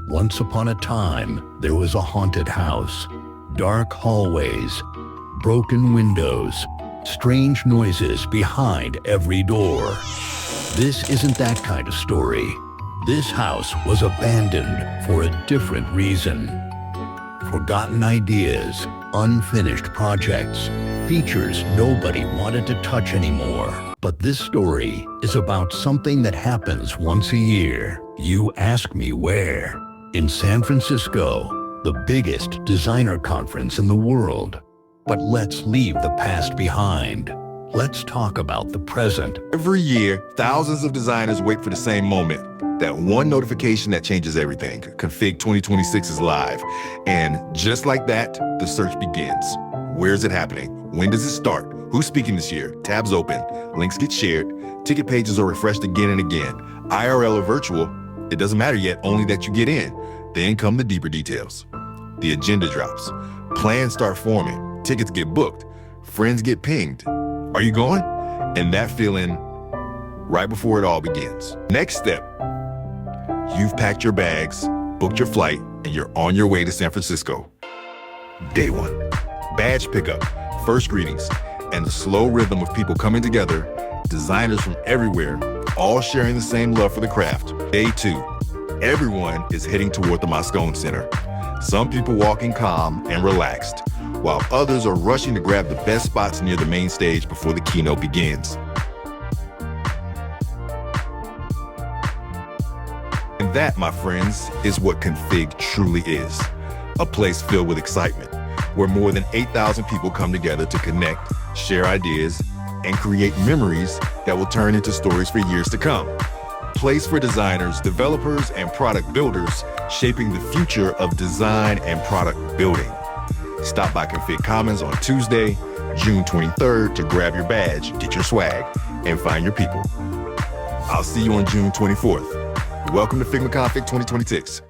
Once upon a time, there was a haunted house. Dark hallways, broken windows, strange noises behind every door. This isn't that kind of story. This house was abandoned for a different reason. Forgotten ideas, unfinished projects, features nobody wanted to touch anymore. But this story is about something that happens once a year. You ask me where? In San Francisco, the biggest designer conference in the world. But let's leave the past behind. Let's talk about the present. Every year, thousands of designers wait for the same moment. That one notification that changes everything. Config 2026 is live. And just like that, the search begins. Where's it happening? When does it start? Who's speaking this year? Tabs open, links get shared, ticket pages are refreshed again and again. IRL or virtual, it doesn't matter yet, only that you get in. Then come the deeper details. The agenda drops. Plans start forming. Tickets get booked. Friends get pinged. Are you going? And that feeling right before it all begins. Next step, you've packed your bags, booked your flight, and you're on your way to San Francisco. Day one, badge pickup, first greetings, and the slow rhythm of people coming together, designers from everywhere, all sharing the same love for the craft. Day two, everyone is heading toward the Moscone Center. Some people walking calm and relaxed, while others are rushing to grab the best spots near the main stage before the keynote begins. And that, my friends, is what Config truly is. A place filled with excitement, where more than 8,000 people come together to connect, share ideas, and create memories that will turn into stories for years to come. Place for designers, developers, and product builders shaping the future of design and product building. Stop by Config Commons on Tuesday, June 23rd to grab your badge, get your swag, and find your people. I'll see you on June 24th. Welcome to Figma Config 2026.